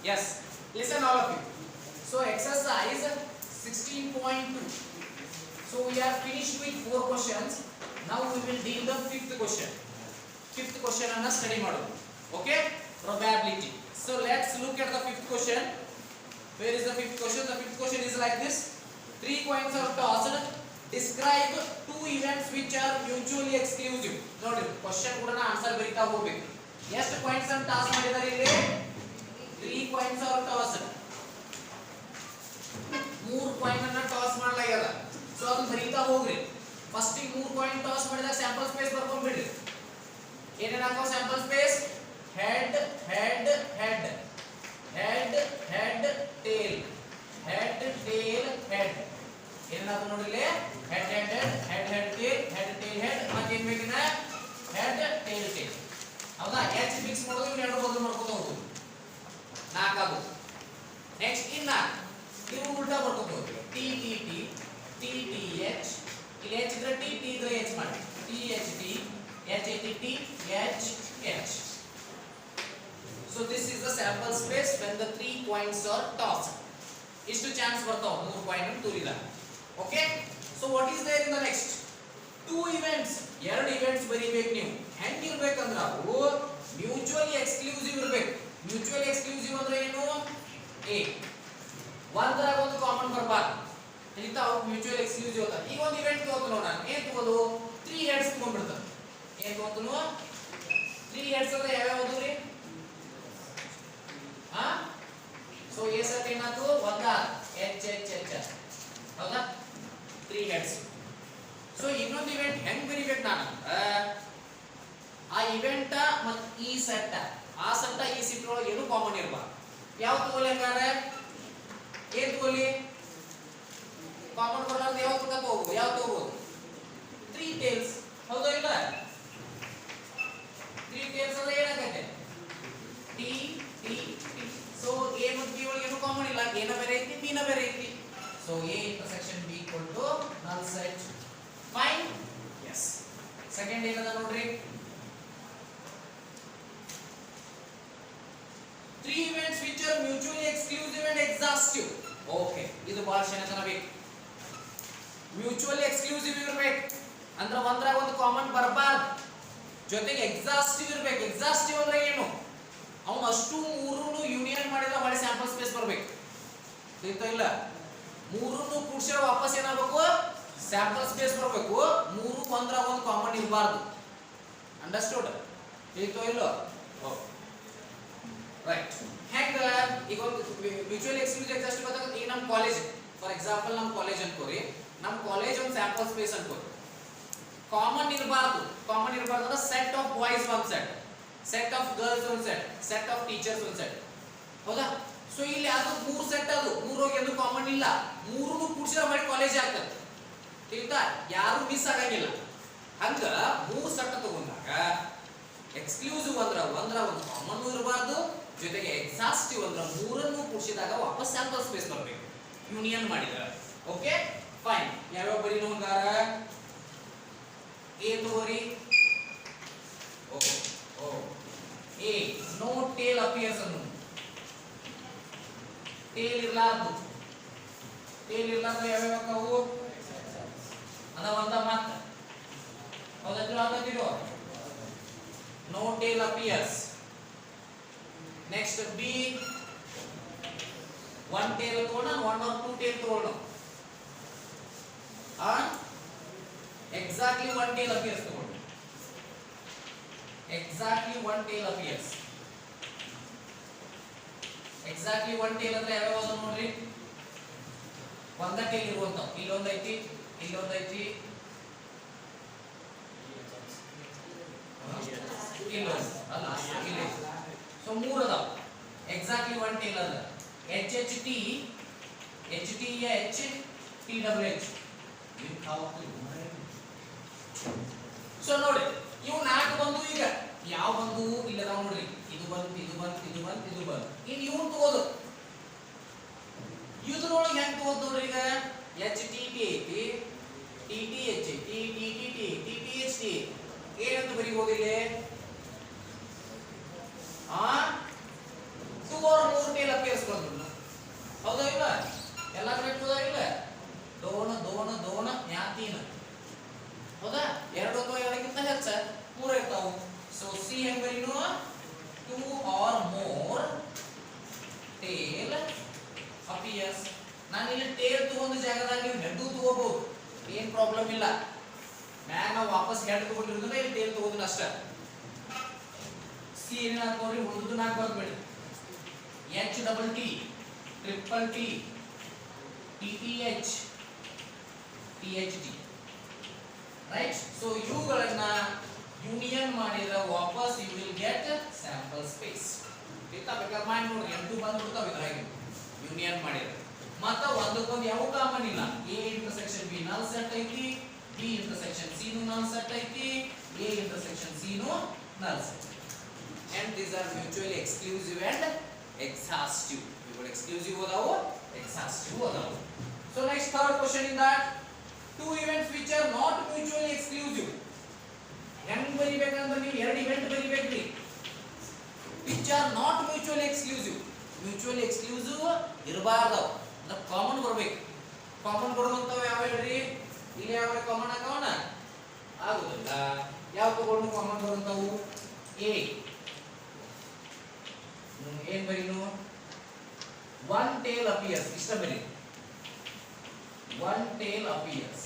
Yes, listen all of you. So exercise 16.2. So we are finished with 4 questions. Now we will deal the 5th question. 5th question anna study madu. Okay, probability. So let's look at the 5th question. Where is the 5th question? The 5th question is like this: 3 coins are tossed. Describe 2 events which are mutually exclusive. ನೋಡಿ question ಕೂಡ answer ಬರಿತಾ ಹೋಗಬೇಕು. ಎಷ್ಟು coins ಅನ್ನು toss ಮಾಡಿದ್ದಾರೆ ಇಲ್ಲಿ? 3 coins are tossed. 3 coin ಅನ್ನು toss ಮಾಡಲಾಗ್ಯದ. ಸೊ ಅದು ಬರಿತಾ ಹೋಗ್ರಿ. ಫಸ್ಟ್ ಗೆ 3 coin ಟಾಸ್ ಮಾಡಿದಾಗ ಸ್ಯಾಂಪಲ್ ಸ್ಪೇಸ್ ಬರ್ಕೊಂಡು ಬಿಡ್ರಿ. ಏನೇನ ಹಾಕೋ sample space? Head head head head head tail head tail head. ಏನಾದ್ರು ನೋಡಿಲ್ಲಿ head head head head head tail head tail head ಮತ್ತೆ ಏನು ಬೇಕಿನ ಹೆಡ್ ಟೇಲ್ ಟೇಲ್. ಹೌದಾ? ಎಚ್ ಫಿಕ್ಸ್ ಮಾಡೋದು ಇವು ಎರಡು ಬದಲು ಮಾಡ್ಕೊತ ಹೋಗೋದು. 4 ಆಗೋದು. ನೆಕ್ಸ್ಟ್ ಇನ್ನ ಇವು ಉಲ್ಟಾ ಮಾಡ್ಕೊತ ಹೋಗ್ತೀವಿ. T T T T T H. ಇಲ್ಲಿ ಎಚ್ ಇದ್ರೆ ಟಿ ಟಿ ಇದ್ರೆ ಎಚ್ ಮಾಡಿ. T H T H H T H H. So this is the sample space when the 3 coins are tossed. ಇಷ್ಟು ಚಾನ್ಸ್ ಬರ್ತಾವ 3 ಕಾಯಿನ್ ಅನ್ನು ತೂರಿದ. Okay, so what is there in the next 2 events. ಎರಡು events ಬರಿಬೇಕು ನೀವು. ಹೆಂಗಿರ್ಬೇಕಂದ್ರ ಅವು mutually exclusive ಇರಬೇಕು. ಮ್ಯೂಚುವಲಿ ಎಕ್ಸ್ಕ್ಲೂಸಿವ್ ಅಂದ್ರೆ ಏನು? ಎ ಒಂದರಾಗ ಒಂದು ಕಾಮನ್ ಬರಬಾರ್ದು. ಇಂತ ಅವು ಮ್ಯೂಚುವಲಿ ಎಕ್ಸ್ಕ್ಲೂಸಿವ್ ಅದ. ಈಗ ಒಂದು ಇವೆಂಟ್ ತಗೋತು ನೋಡ, ನಾನು ಏನು ತಗೋದು? 3 ಹೆಡ್ಸ್ ತಗೊಂಡ್ಬಿಡ್ತಾನೆ. ಏನು ತಗೋತನು? 3 ಹೆಡ್ಸ್ ಅಂದ್ರೆ ಯಾವ್ಯಾವ ಓದ್ರಿ? ಹಾ, ಸೊ ಎ ಸೆಟ್ ಏನಾಯ್ತು? ಒಂದ ಎಚ್ ಎಚ್ ಎಚ್. ಹೌದಾ? 3 ಹೆಡ್ಸ್. ಸೊ ಇನ್ನೊಂದು ಇವೆಂಟ್ ಹೆಂಗ್ ಬರಿಬೇಕು ನಾನು? ಆ ಇವೆಂಟ್ ಮತ್ತು ಈ ಸೆಟ್, ಆ ಸೆಟ್ ಈ ಸೆಟ್ ಒಳಗೆ ಏನು ಕಾಮನ್ ಇರಬಾರ್ದು. ಯಾವ ತಗೋಲಿ ಹಂಗಾರೆ? ಏನ್ ತಗೋಲಿ? ಕಾಮನ್ ಬರಲಾರ್ದು ಯಾವ ತಗೋಬಹುದು? ಯಾವ ತಗೋಬಹುದು? 3 ಟೇಲ್ಸ್. ಹೌದಾ ಇಲ್ಲ? 3 ಟೇಲ್ಸ್ ಅಂದ್ರೆ ಏನಾಗತ್ತೆ? T T T. So A ಮತ್ತು ಬಿ ಒಳಗೆ ಏನು ಕಾಮನ್ ಇಲ್ಲ. ಎ ನ ಬೇರೆ ಐತಿ, ಬಿ ನ ಬೇರೆ ಐತಿ. So A intersection B equal to null set. Fine. Yes. Second ಏನದ ನೋಡ್ರಿ? 3 events which are mutually exclusive and exhaustive. Okay, ಇದು ಬಹಳ ಶೇನತನ ಬೇಕು. ಮ್ಯೂಚುವಲಿ ಎಕ್ಸ್ಕ್ಲೂಸಿವ್ ಇರಬೇಕು ಅಂದ್ರೆ ಒಂದ್ರಾಗ ಒಂದು ಕಾಮನ್ ಬರಬಾರ್ದು. ಜೊತೆಗೆ ಎಕ್ಸಾಸ್ಟಿವ್ ಇರಬೇಕು. ಎಕ್ಸಾಸ್ಟಿವ್ ಅಂದ್ರೆ ಏನು? ಅವನು ಅಷ್ಟು ಮೂರನ್ನು ಯೂನಿಯನ್ ಮಾಡಿದ್ರೆ ಹೊಳೆ ಸ್ಯಾಂಪಲ್ ಸ್ಪೇಸ್ ಬರಬೇಕು. ತಿಳಿತಾ ಇಲ್ಲ? ಮೂರನ್ನು ಕೂಡಿಸಿದ್ರೆ ವಾಪಸ್ ಏನಾಗಬೇಕು? ಸ್ಯಾಂಪಲ್ ಸ್ಪೇಸ್ ಬರಬೇಕು. ಮೂರು ಒಂದ್ರಾಗ ಒಂದು ಕಾಮನ್ ಇರಬಾರ್ದು. ಅಂಡರ್ಸ್ಟುಡ್? ತಿಳಿತೋ ಇಲ್ಲೋ? Okay, right. ಹೆಂಗ ಈಗ ಒಂದು ಮ್ಯೂಚುವಲಿ ಎಕ್ಸ್ಕ್ಲೂಸಿವ್ ಎಕ್ಸಾಸ್ಟಿವ್ ಬಂದಾಗ ಈಗ ನಮ್ಮ ಕಾಲೇಜ್, ಫಾರ್ ಎಕ್ಸಾಂಪಲ್ ನಮ್ಮ ಕಾಲೇಜ್ ಅನ್ಕೋರಿ. ನಮ್ಮ ಕಾಲೇಜ್ ಒಂದು ಸ್ಯಾಂಪಲ್ ಸ್ಪೇಸ್ ಅನ್ಕೋರಿ. ಕಾಮನ್ ಇರಬಾರ್ದು. ಕಾಮನ್ ಇರಬಾರ್ದು ಅಂದ್ರೆ ಸೆಟ್ ಆಫ್ ಬಾಯ್ಸ್ ಒಂದು ಸೆಟ್, ಸೆಟ್ ಆಫ್ ಗರ್ಲ್ಸ್ ಒಂದು ಸೆಟ್, ಸೆಟ್ ಆಫ್ ಟೀಚರ್ಸ್ ಒಂದು ಸೆಟ್. ಹೌದಾ? ಸೊ ಇಲ್ಲಿ ಅದು 3 ಸೆಟ್, ಅದು 3 ಎಂದು ಕಾಮನ್ ಇಲ್ಲ. 3 ಕೂಡಿಸಿದ್ರೆ ಮಾಡಿ ಕಾಲೇಜ್ ಆಗ್ತದೆ. ತಿಳಿತಾ? ಯಾರು ಮಿಸ್ ಆಗಂಗಿಲ್ಲ. ಹಂಗ 3 ಸೆಟ್ ತಗೊಂಡಾಗ ಎಕ್ಸ್ಕ್ಲೂಸಿವ್ ಅಂದ್ರೆ ಒಂದ್ರ ಒಂದು ಕಾಮನ್ ಇರಬಾರ್ದು, ಜೊತೆಗೆ ಎಕ್ಸಾಸ್ಟಿವ್ ಅಂದ್ರೆ ಮೂರನ್ನು ಕೂಡಿಸಿದಾಗ ವಾಪಸ್ ಸ್ಯಾಂಪಲ್ ಸ್ಪೇಸ್ ಬರಬೇಕು ಯೂನಿಯನ್ ಮಾಡಿದ್ರೆ. Okay, fine. ಯಾವ್ಯಾವ ಬರೀ ನೋಂಗಾರ? ಎ ತಗೋರಿ. ಎ ನೋ ಟೇಲ್ ಅಪಿಯರ್ಸ್ ಅನ್ನು. ಟೇಲ್ ಇರ್ಲಾರ್ದು. ಟೇಲ್ ಇರ್ಲಾರ್ದು ಯಾವ್ಯಾವ ಅವು? ಅದ ಒಂದ ಮಾತ್ರ. ಹೌದಿರೋ? No tail appears. Next B 1 tail ತಗೋಣ, 1 or 2 ಟೇಲ್ ತಗೋಣ. ಎಕ್ಸಾಕ್ಟ್ಲಿ 1 ಟೇಲ್ ಅಪಿಯರ್ಸ್ ತಗೋಣ. Exactly 1 tail appears. Exactly 1 tail ಅಂದ್ರೆ ಯಾವ್ಯಾವ ಅದ ನೋಡ್ರಿ? ಒಂದ ಟೇಲ್ ಇರುವಂತ. ಇಲ್ಲೊಂದು ಐತಿ, ಇಲ್ಲೊಂದು ಐತಿ, ಇಲ್ಲೊಂದು ಅಲ್ಲ, ಇಲ್ಲಿ. ಸೊ 3 ಅದಾವ. ಎಕ್ಸಾಕ್ಟ್ಲಿ 1 ಟೇಲ್ ಅದ. H H T H T H T double H. So ನೋಡಿ, ಇವು 4 ಬಂದು. ಈಗ ಯಾವ ಬಂದು? ಇಲ್ಲದ ನೋಡ್ರಿ. ಇದು ಬಂತು, ಇದು ಬಂತು, ಇದು ಬಂತು, ಇದು ಬಂತು. ಇನ್ನು ಇವ್ನು ತಗೋದು. ಇದ್ರೊಳಗೆ ಹೆಂಗ್ ತಗೋದು ನೋಡ್ರಿ? ಈಗ ಎಚ್ ಟಿ ಟಿ ಐತಿ, ಟಿ ಟಿ ಎಚ್ ಐತಿ, T T T T T H T ಏನಂತ ಬರೀಬಹುದು ಇಲ್ಲಿ? 2 or 3 ಟೇಲ್ ಬಂದ್ಬಿಡ್ಲ. ಹೌದಾ ಇಲ್ಲ? ಎಲ್ಲ ಕರೆಕ್ಟ್ ಹೌದಾ ಇಲ್ಲ? ದೋಣ ದೋಣ ದೋಣ ಜ್ಞಾತೀನ. ಹೌದಾ? ಎರಡು ಅಥವಾ ಎರಡಕ್ಕಿಂತ ಹೆಚ್ಚ ಮೂರು ಇರ್ತಾವು. ಸೊ ಸಿ ಹೆಂಗ್ ಬರೀನು? 2 or more tail appears. ನಾನು ಇಲ್ಲಿ ಟೇಲ್ ತಗೊಂಡ ಜಾಗದಾಗ ನೀವು ಹೆಡ್ ತಗೋಬಹುದು, ಏನ್ ಪ್ರಾಬ್ಲಮ್ ಇಲ್ಲ. ಮ್ಯಾಗ ನಾವು ವಾಪಸ್ ಹೆಡ್ ತಗೊಂಡಿರೋದ್ರಿಂದ ಇಲ್ಲಿ ಟೇಲ್ ತಗೋದಿಲ್ಲ ಅಷ್ಟೇ. ಸಿ ಏನೇನು ಹಾಕೋರಿ ಉಳಿದು ನಾಲ್ಕು ಬರ್ಬೇಡಿ. H double T, triple T, T T H, T H T, right. So ಇವುಗಳನ್ನ ಯೂನಿಯನ್ ಮಾಡಿದ್ರೆ ವಾಪಸ್ you will get sample space. ಬೇಕಾದ್ರೆ ಮಾಡಿ ನೋಡ್ರಿ, ಎಂಟು ಬಂದ್ಬಿಡ್ತಾವ ಇದ್ರಾಗಿ ಯೂನಿಯನ್ ಮಾಡಿದ್ರೆ. ಮತ್ತ ಒಂದಕ್ಕೊಂದು ಯಾವ ಕಾಮನ್ ಇಲ್ಲ. ಎ ಇಂಟರ್ಸೆಕ್ಷನ್ ಬಿ ನಲ್ ಸೆಟ್ ಐತಿ, ಬಿ ಇಂಟರ್ಸೆಕ್ಷನ್ ಸಿ ನು ನಲ್ ಸೆಟ್ ಐತಿ, ಎ ಇಂಟರ್ಸೆಕ್ಷನ್ ಸಿ ನು ನಲ್ set. And these are mutually exclusive and exhaustive. ಇವುಗಳು exclusive ಅದಾವು, exhaustive ಅದಾವು. So next third question in that, two events which are not mutually exclusive. ಹೆಂಗ್ ಬರಿಬೇಕಂದ್ರೆ ನೀವು ಎರಡು event ಬರಿಬೇಕ್ರಿ which are not mutually exclusive. mutually exclusive ಇರಬಾರ್ದು, ಅಂದ್ರೆ common ಬರಬೇಕು. Common ಬರುವಂತವು ಯಾವ ಹೇಳ್ರಿ? ಇಲ್ಲಿ ಯಾವ ಕಾಮನ್ ಹಾಕೋಣ ಆಗುದಿಲ್ಲ. ಯಾವ ತಗೊಂಡು ಕಾಮನ್ ಬರುವಂತವು? ಎ ಏನ್ ಬರೀನು? one tail appears. ಇಷ್ಟ ಬರಿ, one tail appears.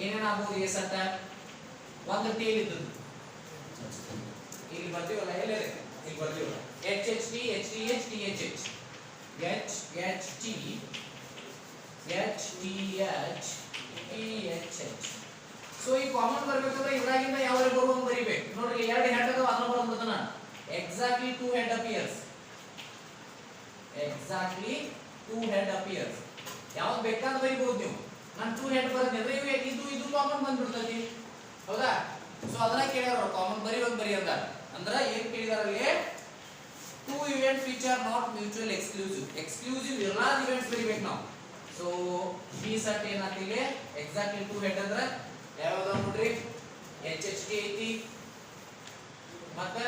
ಏನೇನಾಗಬಹುದು? ಎ ಸಟ್ಟ ಒಂದು ಟೇಲ್ ಇದ್ದದ್ದು ಇಲ್ಲಿ ಬರ್ತೀವಲ್ಲ, ಎಲ್ಲೇ ಇಲ್ಲಿ ಬರ್ತೀವಲ್ಲ. H H T, H T H, T H H, H H T, H T H, T H H. So ಈ ಕಾಮನ್ ಬರ್ಬೇಕಂದ್ರೆ ಇದ್ರಾಗಿಂದ ಯಾವ ಬರುವಂತ ಬರಿಬೇಕು ನೋಡ್ರಿ. ಎರಡು ಹೆಡ್ ಅದಾವ, ಅದನ್ನ ಬರೋದು ನಾನು exactly two head appears. exactly two head appears. ಯಾವ್ದು ಬೇಕಾದ್ರೆ ಬರಿಬಹುದು ನೀವು. ನಾನು ಟೂ ಹೆಡ್ ಬರ್ತೀನಿ ಅಂದ್ರೆ ಇದು ಕಾಮನ್ ಬಂದ್ಬಿಡ್ತೈತಿ. ಹೌದಾ? ಸೊ ಅದನ್ನ ಕೇಳ್ಯಾರ ಕಾಮನ್ ಬರಿ ಒಂದು ಬರಿ ಅಂತ. ಅಂದ್ರೆ ಏನ್ ಕೇಳಿದಾರಲ್ಲಿ? Two events which are not mutual exclusive. Exclusive ಎಲ್ಲಾ ಇವೆಂಟ್ಸ್ ಬರಿಬೇಕು ನಾವು. ಸೊ ಬಿ ಸೆಟ್ ಏನಾಗ್ತಿಲ್ಲ, ಎಕ್ಸಾಕ್ಟ್ಲಿ ಟೂ ಹೆಡ್ ಅಂದ್ರೆ ಯಾವ್ದು ನೋಡ್ರಿ? ಎಚ್ ಎಚ್ ಟಿ ಐತಿ, ಮತ್ತೆ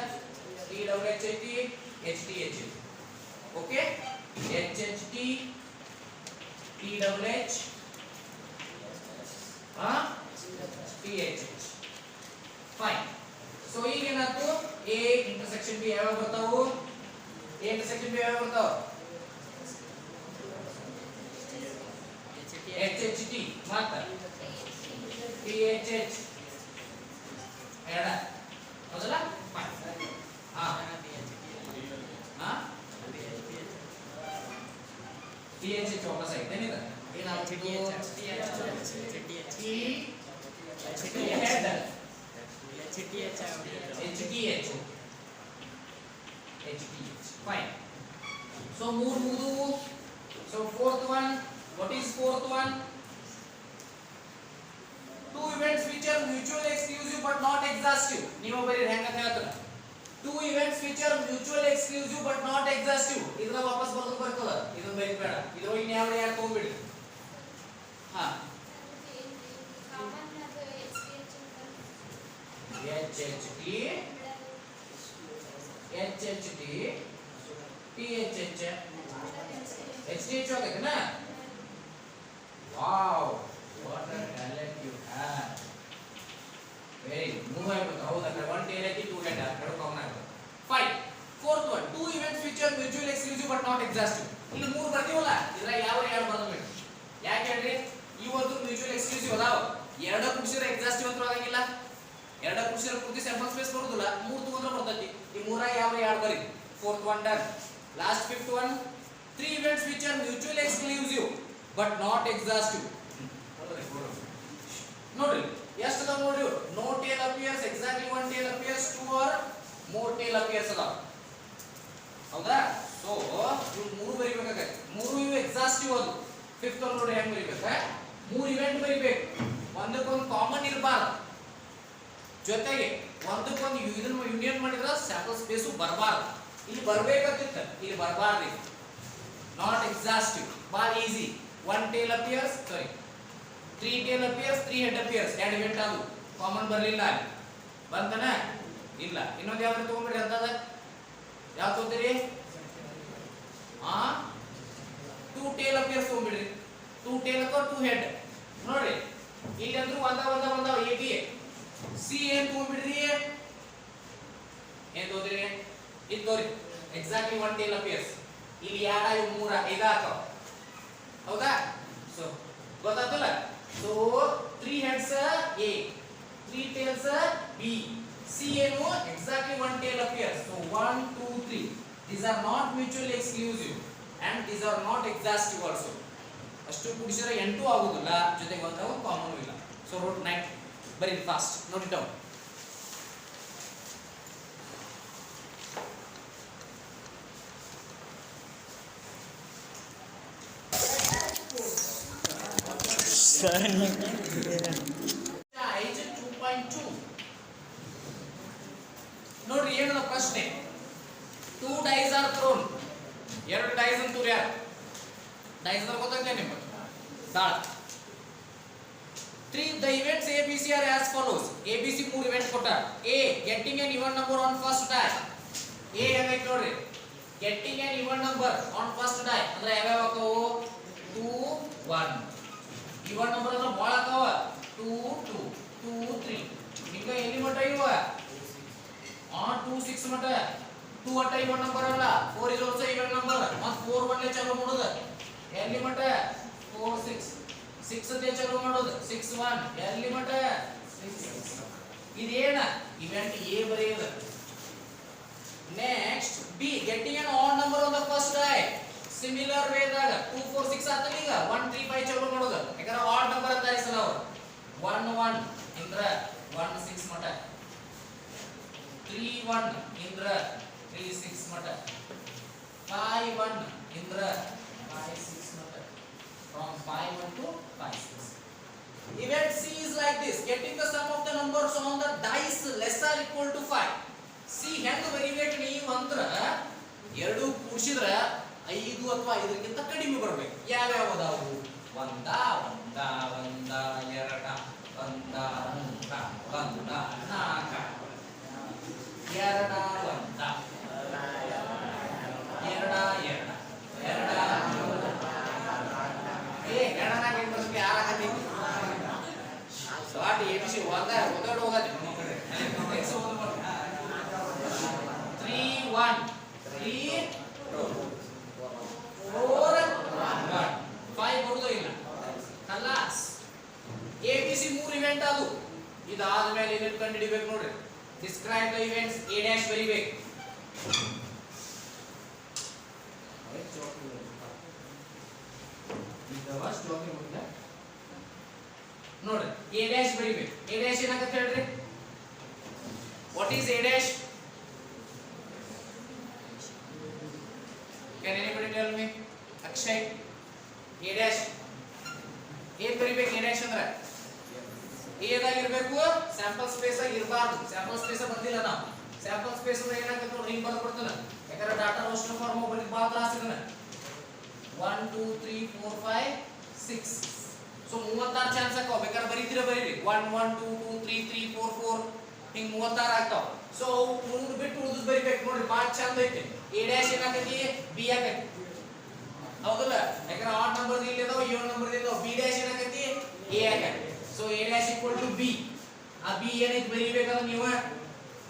ಟಿ ಡಬ್ಲ್ಯೂ ಎಚ್ ಐತಿ, ಎಚ್ ಟಿ ಎಚ್ ಐತಿ. Okay, H H T, T W H, T H H. Fine. So ಈಗ ಏನಾಯ್ತು? ಎ ಇಂಟರ್ಸೆಕ್ಷನ್ ಬಿ ಯಾವಾಗ ಬರ್ತಾವು? ಎ ಇಂಟರ್ಸೆಕ್ಷನ್ ಬಿ ಯಾವಾಗ ಬರ್ತಾವು? ಎಚ್ ಎಚ್ ಟಿ ಮತ್ತೆ ಟಿ ಎಚ್ ಎಚ್ ಎಡ. ಹೌದಲ್ಲ? ಟಿ ಎಚ್ ಎಚ್ ವಾಪಸ್ ಆಯ್ತು ಏನಿದೆ? ಏನಾಗ್ತಿತ್ತು? Fine. So ಮೂರು ಮುಗಿದು. So fourth one, what is fourth one? Two events which are mutually exclusive but not exhaustive. ನೀವು ಬರೀ ಹೆಂಗ ಹೇಳ್ತೀರಾ? Two events which are mutually exclusive but not exhaustive. ಇದನ್ನ ವಾಪಸ್ ಬರೋದು ಬರ್ತದ. ಇದನ್ನ ಬರೀಬೇಡ. ಇದ್ರೊಳಗೆ ಇನ್ಯಾವ ಯಾರು ತಗೊಂಡ್ಬಿಡಿ. ಹಾ, H H T, H H T, T H H, H T H ಹೋಗೈತೆನಾ? Wow, what a talent you have. Very good. Move ಆಗ್ಬಿಡ್ತು. ಹೌದಾ? ಒನ್ ಟೇಲ್ ಐತಿ, ಟೂ ಹೆಡ್, ಎರಡು ಕಾಮನ್ ಆಗ್ತದೆ. Fine. Fourth one, two events which are mutual exclusive but not exhaustive. ಇಲ್ಲಿ ಮೂರು ಬರ್ತೀವಲ್ಲ, ಇದ್ರಾಗ ಯಾವ ಎರಡು ಬರ್ಬೇಕು? ಯಾಕೆ ಹೇಳ್ರಿ? ಇವತ್ತು ಮ್ಯೂಚುವಲ್ ಎಕ್ಸ್ಕ್ಲೂಸಿವ್ ಅದಾವ, ಎರಡು ಕುಡಿಸಿದ್ರೆ ಎಕ್ಸಾಸ್ಟಿವ್ ಅಂತ ಆಗಂಗಿಲ್ಲ. ಎರಡು ಕುಡಿಸಿದ್ರೆ ಪೂರ್ತಿ ಸ್ಯಾಂಪಲ್ ಸ್ಪೇಸ್ ಬರುದಿಲ್ಲ. ಮೂರು ತಗೊಂಡ್ರೆ ಬರ್ತೈತಿ. ಈ ಮೂರಾಗ ಯಾವ ಎರಡು ಬರಿ. Fourth one done. Last fifth one, three events which are mutual exclusive but not exhaustive. ನೋಡ್ರಿ ಎಷ್ಟು ಅದಾವ ನೋಡ್ರಿ. No tail appears, exactly one tail appears, two or more tail appears ಅದಾವ. ಹೌದಾ? ಸೊ ಇವು ಮೂರು ಬರಿಬೇಕಾಗತ್ತೆ. ಮೂರು ಇವು ಎಕ್ಸಾಸ್ಟಿವ್ ಅದು. ಫಿಫ್ತ್ ಒನ್ ನೋಡ್ರಿ ಹೆಂಗ್ ಬರಿಬೇಕ? ಮೂರು ಇವೆಂಟ್ ಬರಿಬೇಕು, ಒಂದಕ್ಕೊಂದು ಕಾಮನ್ ಇರಬಾರ್ದು, ಜೊತೆಗೆ ಒಂದಕ್ಕೊಂದು ಇದನ್ನ ಯೂನಿಯನ್ ಮಾಡಿದ್ರೆ ಸ್ಯಾಂಪಲ್ ಸ್ಪೇಸು ಬರಬಾರ್ದು. ಇಲ್ಲಿ ಬರ್ಬೇಕಂತಿತ್ತು, ಇಲ್ಲಿ ಬರಬಾರ್ದು. ನಾಟ್ ಎಕ್ಸಾಸ್ಟಿವ್, ಭಾಳ easy. One tail appears, sorry three tail appears, three head appears. ಎರಡು ಇವೆಂಟ್ ಅದು ಕಾಮನ್ ಬರಲಿಲ್ಲ. ಅಲ್ಲಿ ಬಂತನ? ಇಲ್ಲ. ಇನ್ನೊಂದು ಯಾವ್ದು ತಗೊಂಡ್ಬಿಡ್ರಿ. ಅಂತದ ಯಾವ್ದು ತಗೋತೀರಿ? ಟೇಲ್ ಅಥವಾ 2 ಹೆಡ್ ನೋಡ್ರಿ ಇಲ್ಲಿ ಅಂದ್ರೂ ಒಂದ ಎ ಬಿ ಸಿ ಏನ್ ತಗೊಂಡ್ಬಿಡ್ರಿ ಏನ್ ತಗೋದ್ರಿ ಇದು ತೋರಿ ಎಕ್ಸಾಕ್ಟ್ಲಿ 1 ಟೇಲ್ ಅಪಿಯರ್ಸ್ ಇಲ್ಲಿ 2 3 5 ಹಾಕೋ ಹೌದಾ ಸೊ ಗೊತ್ತಾಯ್ತಲ್ಲ so 3 heads A 3 tails b c ಏನು exactly 1 tail appears so 1 2 3 these are not mutually exclusive and these are not exhaustive also ಅಷ್ಟು ಕೂಡಿಸಿದ್ರೆ 8 ಆಗುದಿಲ್ಲ ಜೊತೆಗೆ ಒಂದು ಕಾಮನ್ ಇಲ್ಲ ಸೊ ರೂಟ್ 9 ಬರೀ ಫಾಸ್ಟ್ ನೋಟ್ ಇಟ್ ಡೌನ್ ನೋಡ್ರಿ ಏನದ ಪ್ರಶ್ನೆ 2 dice are thrown ಎರಡು ಡೈಸ್ ಅಂತ ಯಾರು ಡೈಸ್ ಅಂದ್ರೆ ಗೊತ್ತಾಗ್ತದೆ ನಿಮಗೆ ದಾಳ 3 the events abc are as follows abc 3 events ಕೊಟ್ಟ a getting an even number on first die a ಹೆಂಗೈತೆ ನೋಡ್ರಿ getting an even number on first die ಅಂದ್ರೆ ಯಾವ್ಯಾವ ಆಕವು 2 1 even number ಅಂದ್ರೆ ಭಾಳ ಆಕವ 2 2 2 3 ಹಿಂಗ ಎಲ್ಲಿ ಮಟ್ಟ ಇವ 2 6 ಮಟ್ಟ 2 ಅಟ್ಟ even number ಅಲ್ಲ 4 is also even number ಮತ್ತು 4 1 ಚಾಲು ಮಾಡೋದು ಎಲ್ಲಿ ಮಟ್ಟ 4 6 6 ತೆ ಚಾಲು ಮಾಡೋದು 6 1 ಎಲ್ಲಿ ಮಟ್ಟ 6 ಇದೇನ ಇವೆಂಟ್ ಎ ಬರೆಯೋದು next B getting an odd number on the first die similar way ದಾಗ 2 4 6 ಆತಲ್ಲ ಈಗ 1 3 5 ಚಾಲು ಮಾಡೋದು ಯಾಕಂದ್ರೆ ಆಡ್ ನಂಬರ್ ಅಂತ ಇಸಲ್ಲ ಅವರು 1 1 ಇಂದ್ರ 1 6 ಮಟ್ಟ 3 1 ಇಂದ್ರ 3 6 ಮಟ್ಟ 5 1 ಇಂದ್ರ 5 6 ಮಟ್ಟ from 5 1 to 5 6 event c is like this getting the sum of the numbers on the dice less or equal to 5 c ಹೆಂಗ ಬರಿಬೇಕು ನೀವು ಅಂದ್ರ ಎರಡು ಕೂಡಿಸಿದ್ರ 5 ಅಥವಾ 5 ಕಡಿಮೆ ಬರಬೇಕು ಯಾವ ಯಾವ ಅದಾವು ಒಂದ ಒಂದ ಒಂದ ಎರಡ ಒಂದ ಮೂರ ಒಂದ ನಾಲ್ಕ ಎರಡ ಒಂದ ಎರಡ ಎರಡ ಎರಡ ಎರಡ ನಾಲ್ಕು ಏನು ಬರ್ತದೆ ಯಾರಾಗತ್ತಿ ಸ್ವಾಟ್ ಎಬಿಸಿ ಒಂದ ಒಂದೆರಡು ಹೋಗತ್ತೆ ನಮ್ಮ ಕಡೆ 3 1 3 4 1 5 ಬರುವುದೋ ಇಲ್ಲ ಖಲಾಸ್ ಎಬಿಸಿ 3 ಇವೆಂಟ್ ಅದು ಇದಾದ ಮೇಲೆ ಏನೇನು ಕಂಡುಹಿಡಿಬೇಕು ನೋಡ್ರಿ describe the events a dash ಬರಿಬೇಕು ನೋಡ್ರಿ a ಡ್ಯಾಶ್ ಬರಿಬೇಕು a ಡ್ಯಾಶ್ ಏನಾಗುತ್ತೆ ಹೇಳ್ರಿ what is a dash can anybody tell me Akshay a dash ಏನ್ ಬರಿಬೇಕು a ಡ್ಯಾಶ್ ಅಂದ್ರೆ a ದಾಗ ಇರಬೇಕು ಸ್ಯಾಂಪಲ್ ಸ್ಪೇಸ್ ಆಗಿ ಇರಬಾರ್ದು ಸ್ಯಾಂಪಲ್ ಸ್ಪೇಸ್ ಬಂದಿಲ್ಲ ನಾವು ಸ್ಯಾಂಪಲ್ ಸ್ಪೇಸ್ ಅಂದ್ರೆ ಏನಾಗುತ್ತೆ ನೋಡಿ ಹಿಂಗ್ ಬಂದು ಕೊಡ್ತಾನೆ ಯಾಕಂದ್ರೆ ಡಾಟಾ ರೋಸ್ಟರ್ ಫಾರ್ಮ್ ಬರೀ ಭಾಳ ತ್ರಾಸ ಇದನ್ನ 1 2 3 4 5 6 ಸೊ 36 ಚಾನ್ಸ್ ಆಕಾವ ಬೇಕಾದ್ರೆ ಬರೀತೀರ ಬರೀರಿ 1 1 2 2 3 3 4 4 ಹಿಂಗ್ 36 ಆಗ್ತಾವ ಸೊ 3 ಬಿಟ್ಟು ಉಳಿದು ಬರಿಬೇಕು ನೋಡ್ರಿ ಭಾಳ ಚಂದ ಐತಿ a ಡ್ಯಾಶ್ ಏನಾಗೈತಿ b ಆಗೈತಿ ಹೌದಲ್ಲ ಯಾಕಂದ್ರೆ ಆಡ್ ನಂಬರ್ ಇಲ್ಲಿ ಇದಾವ even ನಂಬರ್ ಇದಾವ b ಡ್ಯಾಶ್ ಏನಾಗೈತಿ a ಆಗೈತಿ so a dash equal to b ಆ b ಏನೈತಿ ಬರಿಬೇಕಂದ್ರೆ ನೀವು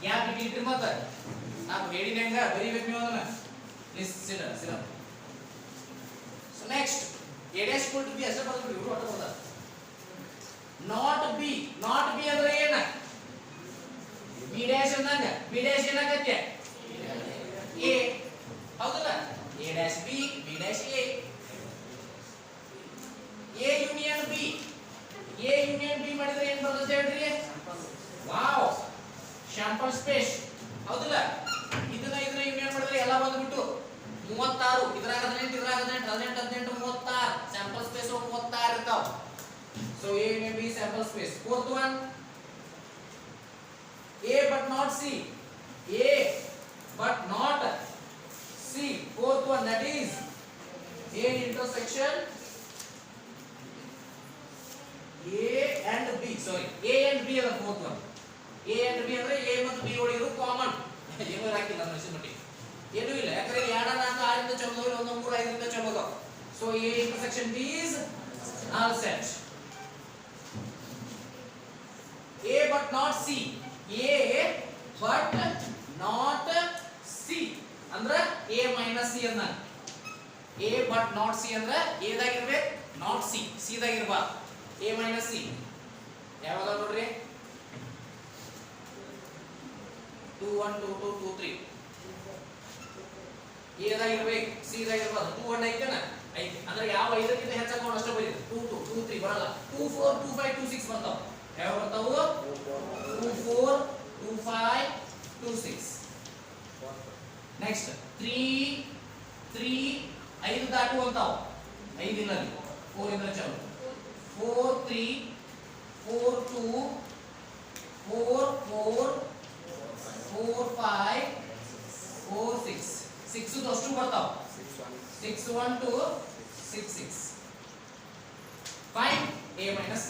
ಯಾಕೆ ಬಿಟ್ಟಿರ್ತೀರಿ ಮತ್ತೆ ನಾವು ಹೇಳಿನ ಹೆಂಗ ಬರಿಬೇಕು ನೀವು ಅದನ್ನ ಪ್ಲೀಸ್ ಸಿಡ so next a dash equal to b ಅಷ್ಟೇ ಬರ್ತೀವಿ ಇವರು ಒಟ್ಟು ಬರ್ತಾರೆ not b ಅಂದ್ರೆ ಏನ b ಡ್ಯಾಶ್ ಅಂದಂಗ b ಡ್ಯಾಶ್ ಏನಾಗತ್ತೆ a ಹೌದಲ್ಲ a dash b dash a union b ಮಾಡಿದ್ರೆ ಏನು ಬರ್ತದೆ ಹೇಳ್ರಿ ವಾವ್ ಸ್ಯಾಂಪಲ್ ಸ್ಪೇಸ್ ಹೌದಲ್ಲ ಇದನ್ನ ಯೂನಿಯನ್ ಮಾಡಿದ್ರೆ ಎಲ್ಲ ಬಂದ್ಬಿಟ್ಟು 36 ಇದ್ರಾಗ 18 ಇದ್ರಾಗ 18 18 36 ಸ್ಯಾಂಪಲ್ ಸ್ಪೇಸ್ 36 ಇರ್ತಾವ so a union b sample space fourth one a but not c fourth one that is a intersection a and b is the fourth one a and b ಅಂದ್ರೆ a ಮತ್ತು b ಒಳಗಿರೋ common ಏನು ಹಾಕಿಲ್ಲ ಮನುಷ್ಯ ಮಟ್ಟಿ ಏನು ಇಲ್ಲ ಯಾಕಂದ್ರೆ 2 4 6 ರಿಂದ ಚಲೋದು 1 3 5 ರಿಂದ ಚಲೋದು so a intersection b is null set. A but not C. A but not C ಅಂದ್ರೆ A minus C ಅನ್ನ A but not C ಅಂದ್ರೆ A ದಾಗ ಇರಬೇಕು not C C ದಾಗ ಇರಬಾರ್ದು A minus C ಯಾವಾಗ ನೋಡ್ರಿ 2 1 2 2 2 3 A ದಾಗ ಇರಬೇಕು C ದಾಗ ಇರಬಾರ್ದು 2 1 ಐತೆನಾ ಐತೆ ಅಂದ್ರೆ ಯಾವ 5 ಕ್ಕಿಂತ ಹೆಚ್ಚಾಗಿ ಅಷ್ಟೇ ಬರೀರಿ 2 2 2 3 ಬರಲ್ಲ 2 4 2 5 2 6 ಬರ್ತಾವ ಯಾವ ಬರ್ತಾವು 2 4 2 5 2 6 ನೆಕ್ಸ್ಟ್ 3 3 5 ದಾಟುವಂತಾವ 5 ಇಲ್ಲ 4 ಇಂದ ಚಾಲು 4 3 4 2 4 4 4 5 4 6 6 ದಷ್ಟು ಬರ್ತಾವ 6 1 2 6 6 find A minus C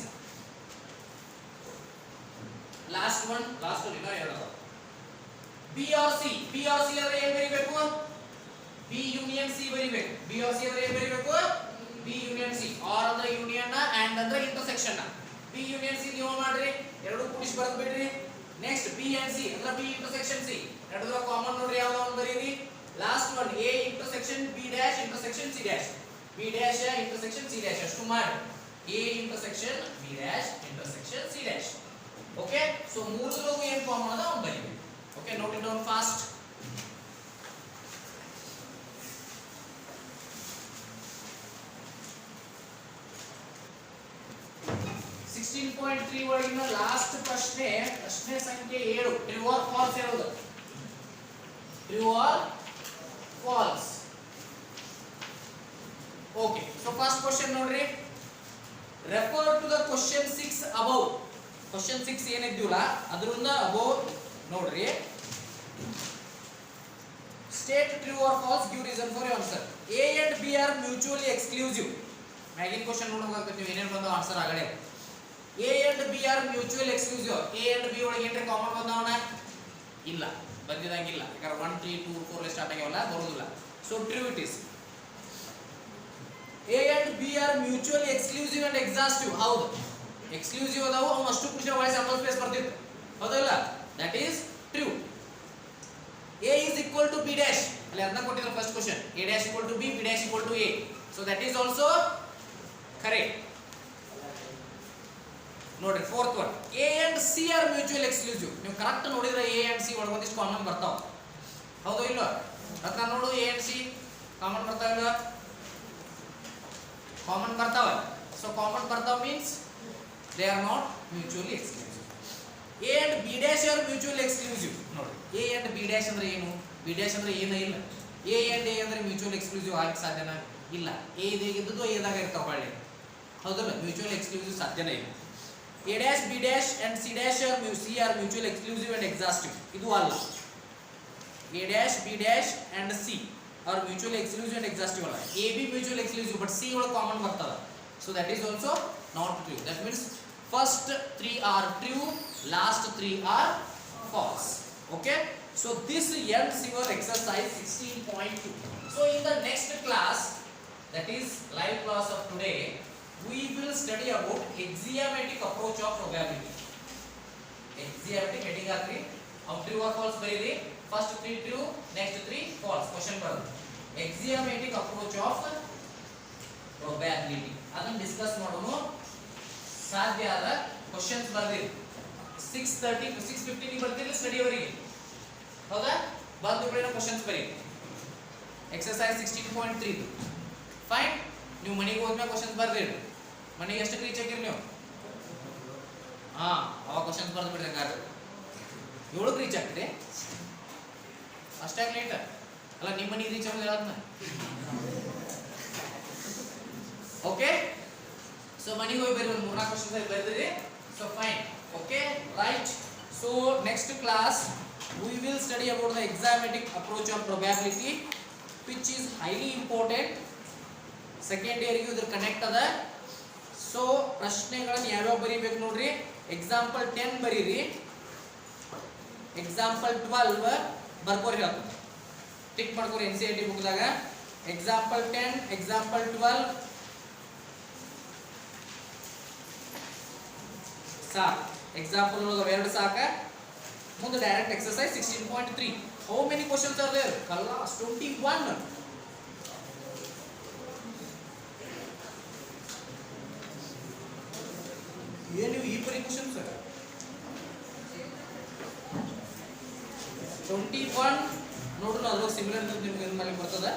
last one ಇನ್ನ ಎರಡು B or C ಅಂದ್ರೆ ಏನು ಬರಿಬೇಕು B union C ಬರಿಬೇಕು B or C ಅಂದ್ರೆ ಏನು ಬರಿಬೇಕು B union C or ಅಂದ್ರೆ ಯೂನಿಯನ್ and ಅಂದ್ರೆ ಇಂಟರ್ಸೆಕ್ಷನ್ B union C ನೀವು ಮಾಡ್ರಿ ಎರಡು ಕೂಡಿಸಿ ಬರೆದು ಬಿಡ್ರಿ ನೆಕ್ಸ್ಟ್ B and C ಅಂದ್ರೆ B intersection C ಎರಡರ ಕಾಮನ್ ನೋಡ್ರಿ ಯಾವುದು ಒಂದು ಬರೀರಿ last one A intersection B dash intersection C dash B dash intersection C dash ಅಷ್ಟು ಮಾಡಿ A intersection B dash intersection C dash okay so ಮೂರದಲ್ಲೂ ಏನು common ಅದ ಒಂದು ಬರೀರಿ okay note it down fast ಒಳಗಿನ ಲಾಸ್ಟ್ ಪ್ರಶ್ನೆ ಸಂಖ್ಯೆ 7 ಟ್ರೂ ಆರ್ ಫಾಲ್ಸ್ ಹೇಳೋದು true or false okay so first question ನೋಡ್ರಿ refer to the question 6 above question 6 ಏನಿದ್ದಿಲ್ಲ ಅದರಿಂದ ಅಬೌವ್ ನೋಡ್ರಿ state true or false give reason for your answer A and B are mutually exclusive ಮ್ಯಾಗಿನ question ನೋಡೋದಾಗುತ್ತೆ ನೀವು ಏನೇನು ಬಂದವ ಆನ್ಸರ್ ಆಗಲೇ A and B are mutually exclusive A and B ಒಳಗೆ ಏನ್ರಿ ಕಾಮನ್ ಬಂದವನ ಇಲ್ಲ ಬಂದಿದಂಗಿಲ್ಲ ಯಾಕಂದ್ರೆ 1 3 2 4 ಲೆ ಸ್ಟಾರ್ಟ್ ಆಗ್ಯಾವಲ್ಲ ಬರೋದಿಲ್ಲ so true it is A and B are mutually exclusive and exhaustive ಹೌದು ಎಕ್ಸ್ಕ್ಲೂಸಿವ್ ಅದಾವು ಅವು ಅಷ್ಟು ಖುಷಿ ಒಳಗೆ ಸ್ಯಾಂಪಲ್ ಸ್ಪೇಸ್ ಬರ್ತಿತ್ತು ಹೌದಲ್ಲ that is true A is equal to B dash ಅಲ್ಲಿ ಅದನ್ನ ಕೊಟ್ಟಿದ್ರು first question A dash equal to B B dash equal to A so that is also correct ನೋಡ್ರಿ fourth one A and C are mutually exclusive ನೀವು correct ನೋಡಿದ್ರೆ A and C ಒಳಗೆ ಒಂದಿಷ್ಟು common ಬರ್ತಾವ ಹೌದು ಇಲ್ವಾ ಅದನ್ನ ನೋಡು A and C ಕಾಮನ್ ಬರ್ತಾವಿಲ್ಲ ಕಾಮನ್ ಬರ್ತಾವ ಸೊ ಕಾಮನ್ ಬರ್ತಾವ means they are not mutually exclusive A and B dash are mutually exclusive ನೋಡಿ A and B dash ಅಂದ್ರೆ ಏನು B dash ಅಂದ್ರೆ ಏನೂ ಇಲ್ಲ A and A ಅಂದ್ರೆ mutually exclusive ಆಗಕ್ಕೆ ಸಾಧ್ಯನಾ ಇಲ್ಲ A ಇದ್ದದ್ದು A ದಾಗ ಇರ್ತಾವ ಹೊಳ್ಳಿ ಹೌದಲ್ಲ mutually exclusive ಸಾಧ್ಯನೇ ಇಲ್ಲ A dash B dash and C dash are mutually exclusive and exhaustive ಇದು ಅಲ್ಲ A dash B dash and C are mutually exclusive and exhaustive ಅಲ್ಲ A B mutually exclusive but C ಒಳಗೆ common ಬರ್ತದ so that is also not true that means first 3 are true last 3 are false okay so this ends your exercise 16.2 so in the next class that is live class of today we will study about axiomatic approach of probability axiomatic heading agri of true or false bariri first 3 true next 3 false question baro axiomatic approach of probability ಅದನ್ನ discuss ಮಾಡೋಣ ಸಾಧ್ಯ ಆದ questions ಬರ್ದಿರಿ 6:30 to 6:15 ಗೆ ಬರ್ತಿರಲಿ study ಅವರಿಗೆ ಹೌದಾ ಬಂದು ಬಿಡೋಣ questions ಬರಿ ಎಕ್ಸರ್ಸೈಸ್ 16.3 ಫೈನ್ ನೀವು ಮನೆಗೆ ಹೋದ್ಮೇಲೆ ಕ್ವೆಶ್ಚನ್ಸ್ ಬರ್ದಿರಿ ಮನೆಗೆ ಎಷ್ಟು ರೀಚ್ ಆಗಿರಿ ನೀವು ಅವಾಗ ಕ್ವೆಶ್ಚನ್ಸ್ ಬರ್ದು ಬಿಡ್ರಿ ಹಂಗಾರೆ 7ಕ್ಕೆ ರೀಚ್ ಆಗ್ತೀರಿ ಅಷ್ಟಾಗಿ ಲೇಟ್ ಅಲ್ಲ ನಿಮ್ಮ ಮನೆಗೆ ರೀಚ್ ಆಗೋದು ಹೇಳೋದನ್ನ ಓಕೆ so ಮನೆಗೆ ಹೋಗಿ ಬರಿ ಒಂದು 3-4 questions ಬರ್ದಿರಿ so fine okay right so next class we will study about the axiomatic approach of probability which is highly important second year ಗೆ ಇದರ ಕನೆಕ್ಟ್ ಅದ so ಪ್ರಶ್ನೆಗಳನ್ನು ಯಾವ ಬರಿಬೇಕು ನೋಡ್ರಿ example 10 ಬರೀರಿ example 12 ಬರ್ಕೋರಿ ಅದು ಟಿಕ್ ಮಾಡ್ಕೋರಿ NCERT ಬುಕ್ ದಾಗ example 10 example 12 ಸಾಕು. ಎಕ್ಸಾಂಪಲ್ ಒಳಗೆ ಎರಡು ಸಾಕ. ಮುಂದೆ direct exercise 16.3. How many questions are there? ಖಲಾಸ್ 21. ಏನು ಈ ಪರಿ ಕ್ವಶನ್ಸ್ 21 ನೋಡೋಣ. ಅದ್ರೊಳಗೆ ಸಿಮಿಲರ್ ನಿಮ್ಗೆ ಏನು ಮಾಡಿ ಬರ್ತದೆ.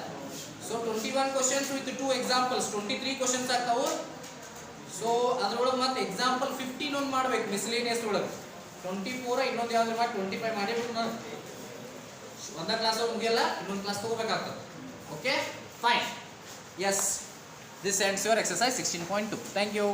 So 21 questions with 2 examples 23 questions ಆಗ್ತಾವು. ಸೊ ಅದ್ರೊಳಗೆ ಮತ್ತೆ ಎಕ್ಸಾಂಪಲ್ 15 ಒಂದು ಮಾಡ್ಬೇಕು ಮಿಸ್ಲೇನಿಯಸ್ ಒಳಗೆ. 24 ಇನ್ನೊಂದು ಯಾವ್ದು ಮಾಡಿ 25 ಮಾಡಿಬಿಟ್ಟು ನಾನು ಒಂದೇ ಕ್ಲಾಸ್ ಮುಗಿಯಲ್ಲ, ಇನ್ನೊಂದು ಕ್ಲಾಸ್ ತಗೋಬೇಕಾಗ್ತದೆ. Okay fine. Yes, this ends your exercise 16.2. Thank you.